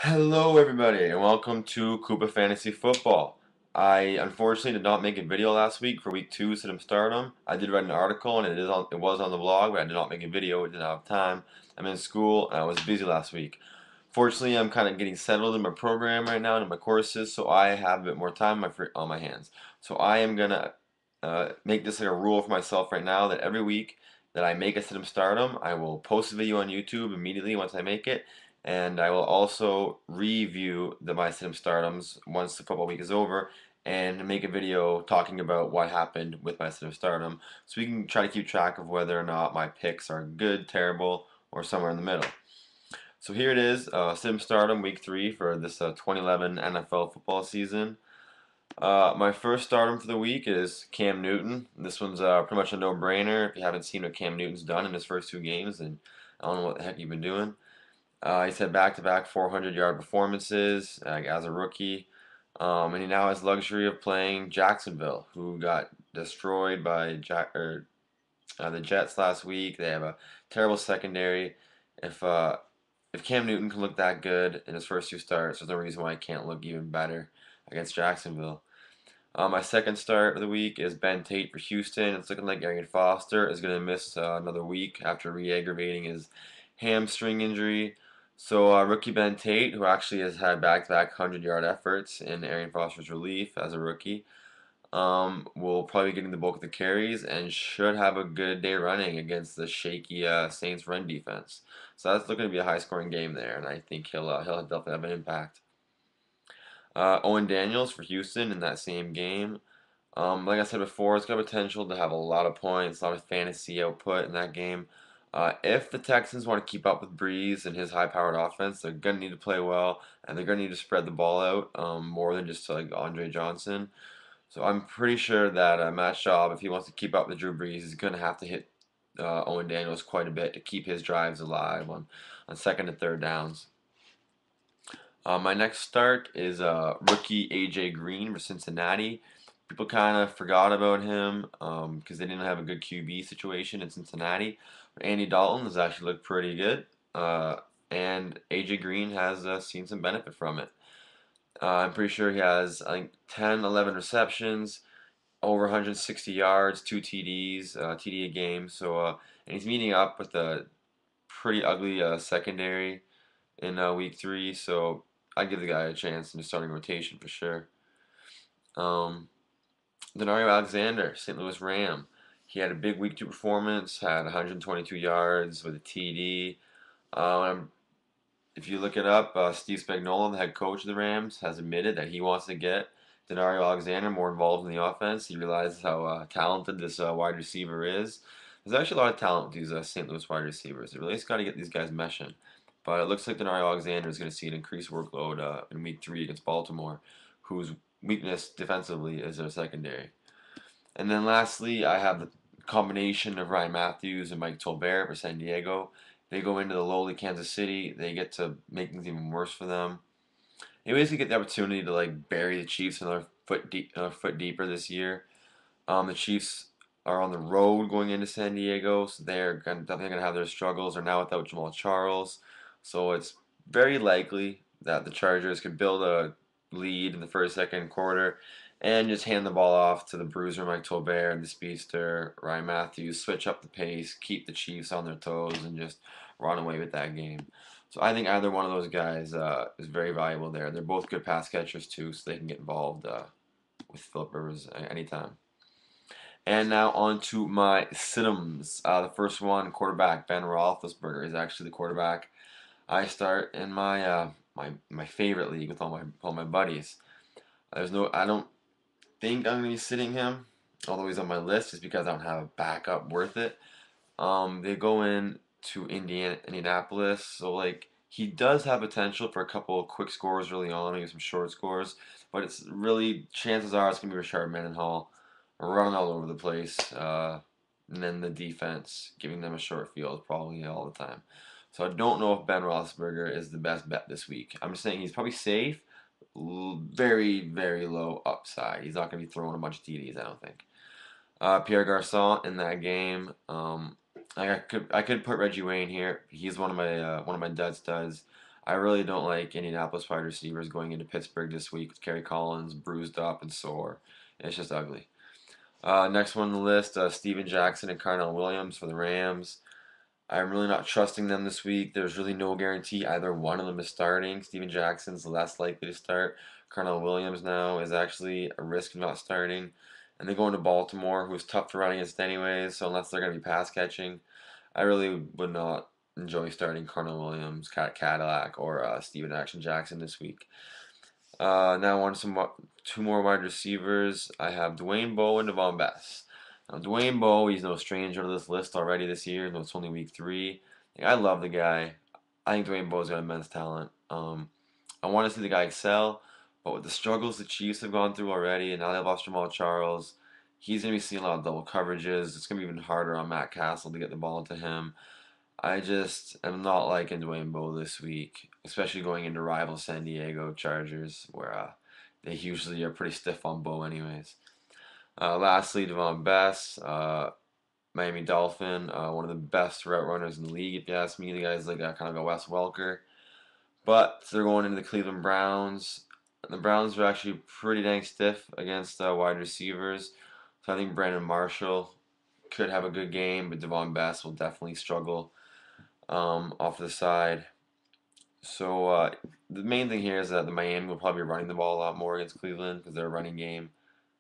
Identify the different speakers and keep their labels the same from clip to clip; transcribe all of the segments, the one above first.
Speaker 1: Hello, everybody, and welcome to Koopafantasy Football. I unfortunately did not make a video last week for week 2 Sit 'em Stardom. I did write an article, and it was on the blog, but I did not make a video. I did not have time. I'm in school, and I was busy last week. Fortunately, I'm kind of getting settled in my program right now and in my courses, so I have a bit more time on my hands. So I am gonna make this like a rule for myself right now that every week that I make a Sit 'em Stardom, I will post a video on YouTube immediately once I make it, and I will also review my Sim Stardoms once the football week is over and make a video talking about what happened with my Sim Stardom so we can try to keep track of whether or not my picks are good, terrible, or somewhere in the middle. So here it is, Sim Stardom week 3 for this 2011 NFL football season. My first stardom for the week is Cam Newton. This one's pretty much a no-brainer. If you haven't seen what Cam Newton's done in his first 2 games, then I don't know what the heck you've been doing. He's had back-to-back 400-yard performances as a rookie, and he now has luxury of playing Jacksonville, who got destroyed by the Jets last week. They have a terrible secondary. If uh, if Cam Newton can look that good in his first 2 starts, there's no reason why he can't look even better against Jacksonville. My second start of the week is Ben Tate for Houston. It's looking like Arian Foster is going to miss another week after re-aggravating his hamstring injury. So rookie Ben Tate, who actually has had back-to-back 100-yard efforts in Arian Foster's relief as a rookie, will probably be getting the bulk of the carries and should have a good day running against the shaky Saints run defense. So that's looking to be a high-scoring game there, and I think he'll definitely have an impact. Owen Daniels for Houston in that same game. Like I said before, it's got potential to have a lot of points, a lot of fantasy output in that game. If the Texans want to keep up with Breeze and his high-powered offense, they're going to need to play well, and they're going to need to spread the ball out more than just like Andre Johnson. So I'm pretty sure that Matt Schaub, if he wants to keep up with Drew Brees, is going to have to hit Owen Daniels quite a bit to keep his drives alive on second and third downs. My next start is rookie AJ Green for Cincinnati. People kind of forgot about him because they didn't have a good QB situation in Cincinnati. But Andy Dalton has actually looked pretty good, and AJ Green has seen some benefit from it. I'm pretty sure he has, I think, 10, 11 receptions, over 160 yards, 2 TDs, TD a game. And he's meeting up with a pretty ugly secondary in week 3, so I'd give the guy a chance in the starting rotation for sure. Um, Denario Alexander, St. Louis Ram. He had a big week 2 performance, had 122 yards with a TD. If you look it up, Steve Spagnuolo, the head coach of the Rams, has admitted that he wants to get Denario Alexander more involved in the offense. He realizes how talented this wide receiver is. There's actually a lot of talent with these St. Louis wide receivers. They really just got to get these guys meshing. But it looks like Denario Alexander is going to see an increased workload in Week 3 against Baltimore, whose weakness defensively is their secondary. And then lastly, I have the combination of Ryan Matthews and Mike Tolbert for San Diego. They go into the lowly Kansas City. They get to make things even worse for them. They basically get the opportunity to like bury the Chiefs another foot deeper this year. The Chiefs are on the road going into San Diego, so definitely going to have their struggles. They're now without Jamal Charles, so it's very likely that the Chargers could build a lead in the first, second quarter and just hand the ball off to the bruiser Mike Tolbert and the speedster Ryan Matthews, switch up the pace, keep the Chiefs on their toes, and just run away with that game. So I think either one of those guys is very valuable there. They're both good pass catchers too, so they can get involved with Philip Rivers anytime. And now on to my situms. The first one, quarterback Ben Roethlisberger is actually the quarterback I start in my favorite league with all my buddies. I don't think I'm gonna be sitting him, although he's on my list, just because I don't have a backup worth it. They go in to Indianapolis, so like he does have potential for a couple of quick scores early on, maybe some short scores, but it's really chances are it's gonna be Rashard Mendenhall running all over the place, and then the defense giving them a short field probably all the time. So I don't know if Ben Roethlisberger is the best bet this week. I'm just saying he's probably safe, very very low upside. He's not gonna be throwing a bunch of TDs, I don't think. Pierre Garcon in that game. I could put Reggie Wayne here. He's one of my dud studs. I really don't like Indianapolis wide receivers going into Pittsburgh this week with Kerry Collins bruised up and sore. It's just ugly. Next one on the list, Steven Jackson and Carnell Williams for the Rams. I'm really not trusting them this week. There's really no guarantee either one of them is starting. Steven Jackson's less likely to start. Carnell Williams now is actually a risk of not starting. And they're going to Baltimore, who's tough to run against anyways, so unless they're going to be pass catching, I really would not enjoy starting Carnell Williams, Cadillac, or Steven Action Jackson this week. Now on to two more wide receivers. I have Dwayne Bowe and Devon Best. Now Dwayne Bowe, he's no stranger to this list already this year, though it's only week 3. I love the guy. I think Dwayne Bowe's got immense talent. I want to see the guy excel, but with the struggles the Chiefs have gone through already, and now they've lost Jamal Charles, he's going to be seeing a lot of double coverages. It's going to be even harder on Matt Castle to get the ball to him. I just am not liking Dwayne Bowe this week, especially going into rival San Diego Chargers, where they usually are pretty stiff on Bowe anyways. Lastly, Devon Best, Miami Dolphin, one of the best route runners in the league, if you ask me. The guy's like kind of a Wes Welker. But they're going into the Cleveland Browns. The Browns are actually pretty dang stiff against wide receivers. So I think Brandon Marshall could have a good game, but Devon Best will definitely struggle off the side. So the main thing here is that the Miami will probably be running the ball a lot more against Cleveland because they're a running game.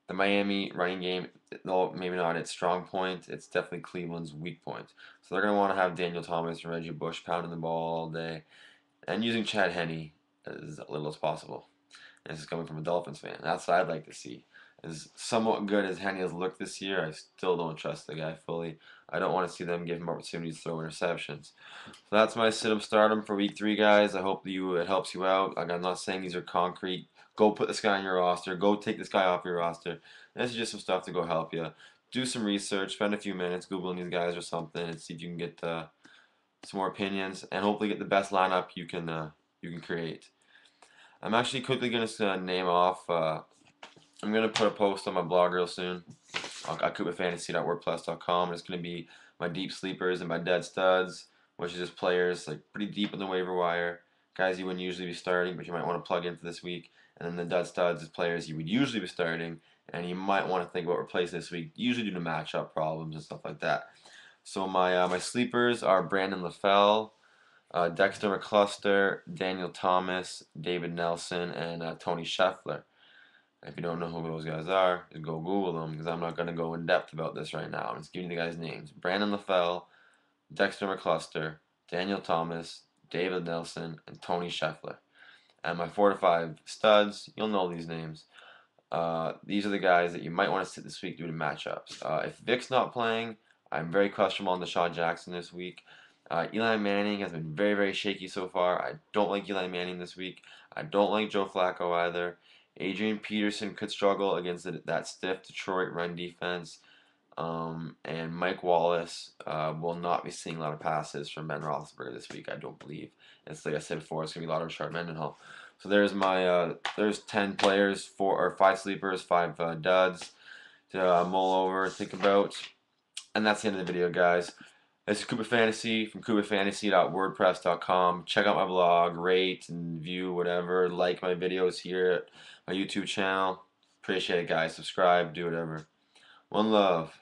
Speaker 1: The Miami running game, though maybe not its strong point, it's definitely Cleveland's weak point. So they're going to want to have Daniel Thomas and Reggie Bush pounding the ball all day and using Chad Henne as little as possible. And this is coming from a Dolphins fan. That's what I'd like to see. As somewhat good as Henne has looked this year, I still don't trust the guy fully. I don't want to see them give him opportunities to throw interceptions. So that's my sit-em stardom for week 3, guys. I hope it helps you out. Like, I'm not saying these are concrete. Go put this guy on your roster. Go take this guy off your roster. This is just some stuff to go help you. Do some research. Spend a few minutes Googling these guys or something and see if you can get some more opinions and hopefully get the best lineup you can create. I'm actually quickly going to name off. I'm going to put a post on my blog real soon at Koopafantasy.wordpress.com. It's going to be my deep sleepers and my dead studs, which is just players like pretty deep in the waiver wire, guys you wouldn't usually be starting, but you might want to plug in for this week. And then the dead studs is players you would usually be starting, and you might want to think about replacing this week, usually due to matchup problems and stuff like that. So my sleepers are Brandon LaFell, Dexter McCluster, Daniel Thomas, David Nelson, and Tony Scheffler. If you don't know who those guys are, just go Google them because I'm not going to go in depth about this right now. I'm just giving you the guys' names. Brandon LaFell, Dexter McCluster, Daniel Thomas, David Nelson, and Tony Scheffler. And my 4 to 5 studs, you'll know these names. These are the guys that you might want to sit this week due to matchups. If Vic's not playing, I'm very questionable on Deshaun Jackson this week. Eli Manning has been very, very shaky so far. I don't like Eli Manning this week. I don't like Joe Flacco either. Adrian Peterson could struggle against that stiff Detroit run defense. And Mike Wallace will not be seeing a lot of passes from Ben Roethlisberger this week, I don't believe. It's like I said before, it's going to be a lot of Richard Mendenhall. So there's my there's 10 players, 4 or 5 sleepers, 5 duds to mull over and think about. And that's the end of the video, guys. This is Koopa Fantasy from Koopafantasy.wordpress.com. Check out my blog, rate and view whatever. Like my videos here at my YouTube channel. Appreciate it, guys. Subscribe, do whatever. One love.